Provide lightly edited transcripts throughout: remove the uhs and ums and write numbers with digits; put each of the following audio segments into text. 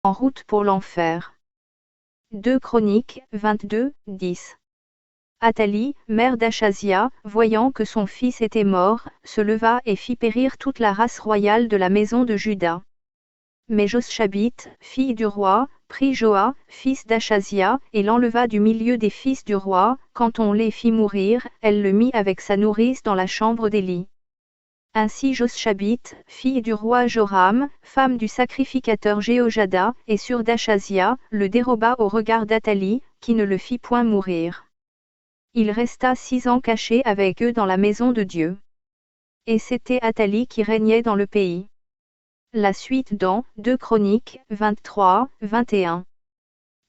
En route pour l'enfer. 2 Chroniques, 22, 10. Athalie, mère d'Achazia, voyant que son fils était mort, se leva et fit périr toute la race royale de la maison de Juda. Mais Joshabith, fille du roi, prit Joas, fils d'Achazia, et l'enleva du milieu des fils du roi. Quand on les fit mourir, elle le mit avec sa nourrice dans la chambre d'Élie. Ainsi Joshabith, fille du roi Joram, femme du sacrificateur Jéhojada, et sûre d'Achazia, le déroba au regard d'Athalie, qui ne le fit point mourir. Il resta 6 ans caché avec eux dans la maison de Dieu. Et c'était Athalie qui régnait dans le pays. La suite dans 2 Chroniques, 23, 21.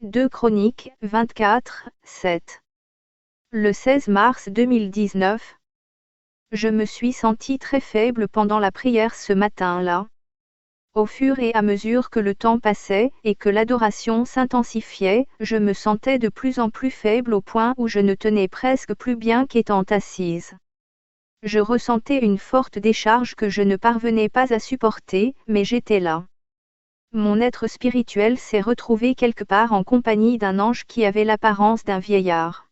2 Chroniques, 24, 7. Le 16 mars 2019. Je me suis sentie très faible pendant la prière ce matin-là. Au fur et à mesure que le temps passait et que l'adoration s'intensifiait, je me sentais de plus en plus faible au point où je ne tenais presque plus bien qu'étant assise. Je ressentais une forte décharge que je ne parvenais pas à supporter, mais j'étais là. Mon être spirituel s'est retrouvé quelque part en compagnie d'un ange qui avait l'apparence d'un vieillard.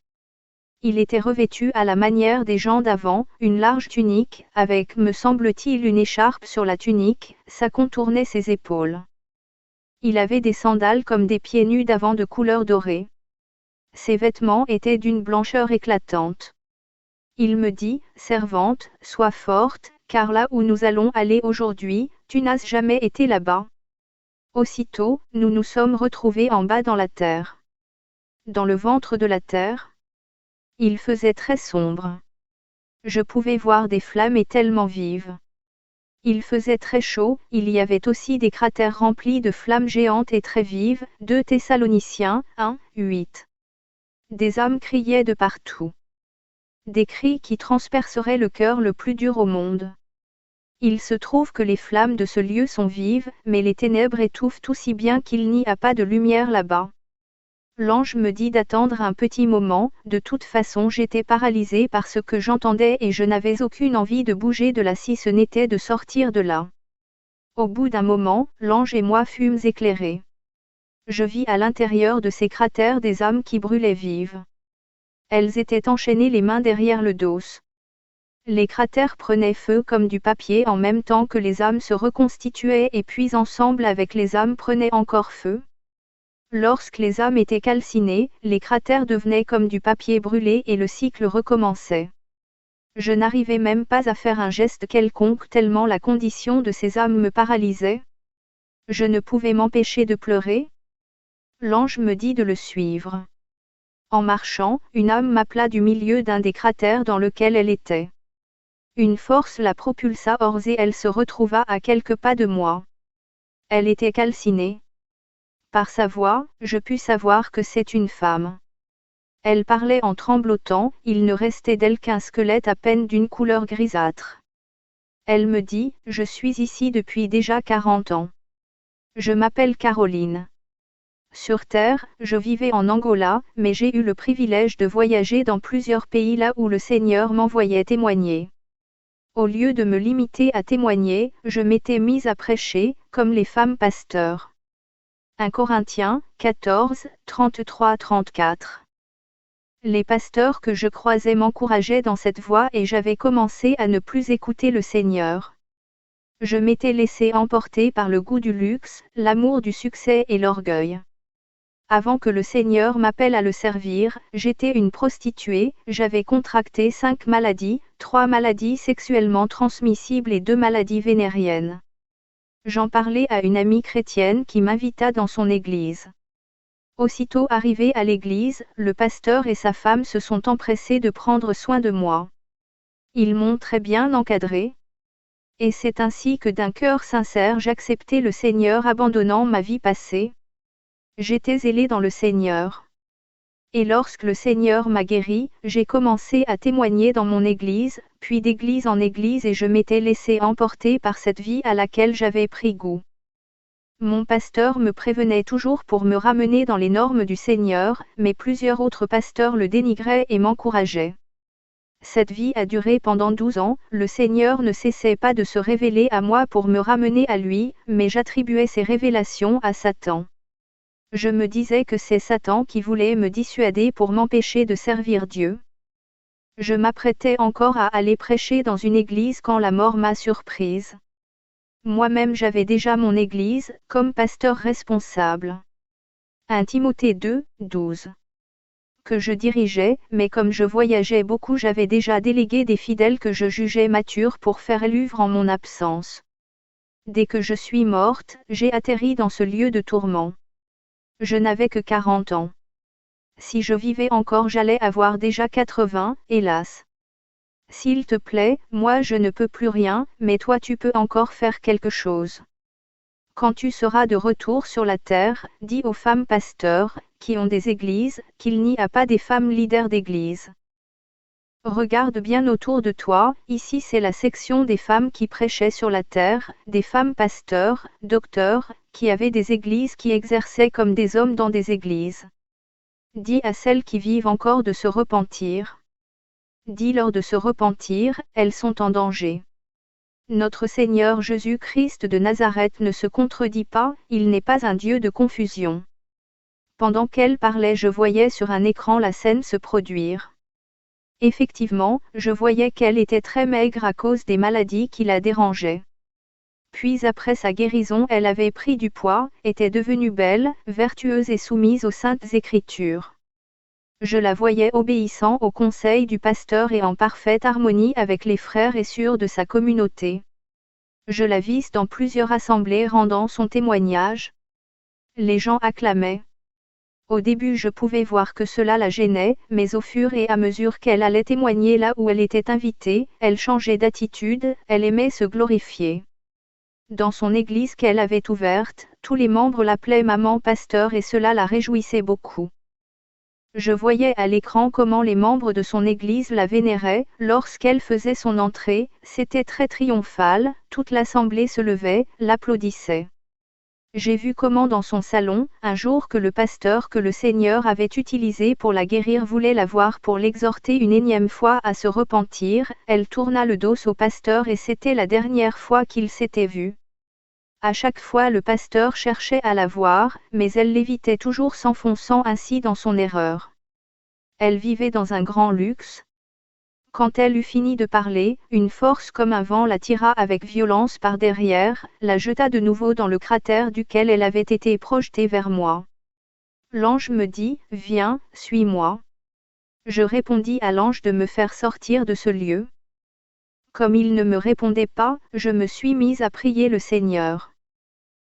Il était revêtu à la manière des gens d'avant, une large tunique, avec, me semble-t-il, une écharpe sur la tunique, ça contournait ses épaules. Il avait des sandales comme des pieds nus d'avant de couleur dorée. Ses vêtements étaient d'une blancheur éclatante. Il me dit, servante, sois forte, car là où nous allons aller aujourd'hui, tu n'as jamais été là-bas. Aussitôt, nous nous sommes retrouvés en bas dans la terre. Dans le ventre de la terre, il faisait très sombre. Je pouvais voir des flammes tellement vives. Il faisait très chaud, il y avait aussi des cratères remplis de flammes géantes et très vives. 2 Thessaloniciens, 1, 8. Des âmes criaient de partout. Des cris qui transperceraient le cœur le plus dur au monde. Il se trouve que les flammes de ce lieu sont vives, mais les ténèbres étouffent aussi bien qu'il n'y a pas de lumière là-bas. L'ange me dit d'attendre un petit moment, de toute façon j'étais paralysée par ce que j'entendais et je n'avais aucune envie de bouger de là si ce n'était de sortir de là. Au bout d'un moment, l'ange et moi fûmes éclairés. Je vis à l'intérieur de ces cratères des âmes qui brûlaient vives. Elles étaient enchaînées les mains derrière le dos. Les cratères prenaient feu comme du papier en même temps que les âmes se reconstituaient et puis ensemble avec les âmes prenaient encore feu. Lorsque les âmes étaient calcinées, les cratères devenaient comme du papier brûlé et le cycle recommençait. Je n'arrivais même pas à faire un geste quelconque tellement la condition de ces âmes me paralysait. Je ne pouvais m'empêcher de pleurer. L'ange me dit de le suivre. En marchant, une âme m'appela du milieu d'un des cratères dans lequel elle était. Une force la propulsa hors et elle se retrouva à quelques pas de moi. Elle était calcinée. Par sa voix, je pus savoir que c'est une femme. Elle parlait en tremblotant, il ne restait d'elle qu'un squelette à peine d'une couleur grisâtre. Elle me dit, je suis ici depuis déjà 40 ans. Je m'appelle Caroline. Sur Terre, je vivais en Angola, mais j'ai eu le privilège de voyager dans plusieurs pays là où le Seigneur m'envoyait témoigner. Au lieu de me limiter à témoigner, je m'étais mise à prêcher, comme les femmes pasteurs. 1 Corinthiens, 14, 33-34. Les pasteurs que je croisais m'encourageaient dans cette voie et j'avais commencé à ne plus écouter le Seigneur. Je m'étais laissé emporter par le goût du luxe, l'amour du succès et l'orgueil. Avant que le Seigneur m'appelle à le servir, j'étais une prostituée, j'avais contracté 5 maladies, 3 maladies sexuellement transmissibles et 2 maladies vénériennes. J'en parlais à une amie chrétienne qui m'invita dans son église. Aussitôt arrivé à l'église, le pasteur et sa femme se sont empressés de prendre soin de moi. Ils m'ont très bien encadré. Et c'est ainsi que d'un cœur sincère j'acceptai le Seigneur abandonnant ma vie passée. J'étais zélée dans le Seigneur. Et lorsque le Seigneur m'a guéri, j'ai commencé à témoigner dans mon église, puis d'église en église et je m'étais laissé emporter par cette vie à laquelle j'avais pris goût. Mon pasteur me prévenait toujours pour me ramener dans les normes du Seigneur, mais plusieurs autres pasteurs le dénigraient et m'encourageaient. Cette vie a duré pendant 12 ans, le Seigneur ne cessait pas de se révéler à moi pour me ramener à lui, mais j'attribuais ces révélations à Satan. Je me disais que c'est Satan qui voulait me dissuader pour m'empêcher de servir Dieu. Je m'apprêtais encore à aller prêcher dans une église quand la mort m'a surprise. Moi-même j'avais déjà mon église, comme pasteur responsable. 1 Timothée 2, 12. Que je dirigeais, mais comme je voyageais beaucoup j'avais déjà délégué des fidèles que je jugeais matures pour faire l'œuvre en mon absence. Dès que je suis morte, j'ai atterri dans ce lieu de tourment. Je n'avais que 40 ans. Si je vivais encore j'allais avoir déjà 80, hélas. S'il te plaît, moi je ne peux plus rien, mais toi tu peux encore faire quelque chose. Quand tu seras de retour sur la terre, dis aux femmes pasteurs, qui ont des églises, qu'il n'y a pas des femmes leaders d'église. Regarde bien autour de toi, ici c'est la section des femmes qui prêchaient sur la terre, des femmes pasteurs, docteurs, qui avaient des églises qui exerçaient comme des hommes dans des églises. Dis à celles qui vivent encore de se repentir. Dis-leur de se repentir, elles sont en danger. Notre Seigneur Jésus-Christ de Nazareth ne se contredit pas, il n'est pas un Dieu de confusion. Pendant qu'elle parlait, je voyais sur un écran la scène se produire. Effectivement, je voyais qu'elle était très maigre à cause des maladies qui la dérangeaient. Puis après sa guérison, elle avait pris du poids, était devenue belle, vertueuse et soumise aux saintes Écritures. Je la voyais obéissant aux conseils du pasteur et en parfaite harmonie avec les frères et sœurs de sa communauté. Je la vis dans plusieurs assemblées rendant son témoignage. Les gens acclamaient. Au début je pouvais voir que cela la gênait, mais au fur et à mesure qu'elle allait témoigner là où elle était invitée, elle changeait d'attitude, elle aimait se glorifier. Dans son église qu'elle avait ouverte, tous les membres l'appelaient maman pasteur et cela la réjouissait beaucoup. Je voyais à l'écran comment les membres de son église la vénéraient, lorsqu'elle faisait son entrée, c'était très triomphal, toute l'assemblée se levait, l'applaudissait. J'ai vu comment dans son salon, un jour que le pasteur que le Seigneur avait utilisé pour la guérir voulait la voir pour l'exhorter une énième fois à se repentir, elle tourna le dos au pasteur et c'était la dernière fois qu'ils s'étaient vus. À chaque fois le pasteur cherchait à la voir, mais elle l'évitait toujours s'enfonçant ainsi dans son erreur. Elle vivait dans un grand luxe. Quand elle eut fini de parler, une force comme un vent la tira avec violence par derrière, la jeta de nouveau dans le cratère duquel elle avait été projetée vers moi. L'ange me dit, « Viens, suis-moi. » Je répondis à l'ange de me faire sortir de ce lieu. Comme il ne me répondait pas, je me suis mise à prier le Seigneur.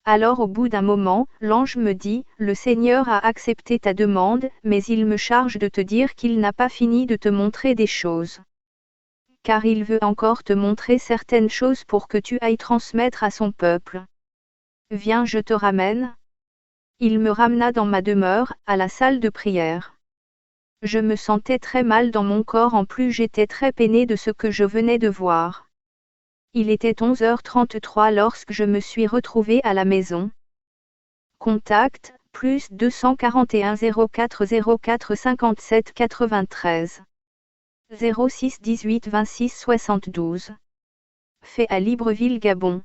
Alors au bout d'un moment, l'ange me dit, « Le Seigneur a accepté ta demande, mais il me charge de te dire qu'il n'a pas fini de te montrer des choses. Car il veut encore te montrer certaines choses pour que tu ailles transmettre à son peuple. Viens, je te ramène. » Il me ramena dans ma demeure, à la salle de prière. Je me sentais très mal dans mon corps, en plus j'étais très peinée de ce que je venais de voir. Il était 11h33 lorsque je me suis retrouvée à la maison. Contact, plus 241 04 04 57 93. 06 18 26 72. Fait à Libreville, Gabon.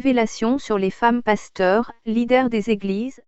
Révélation sur les femmes pasteurs, leaders des églises,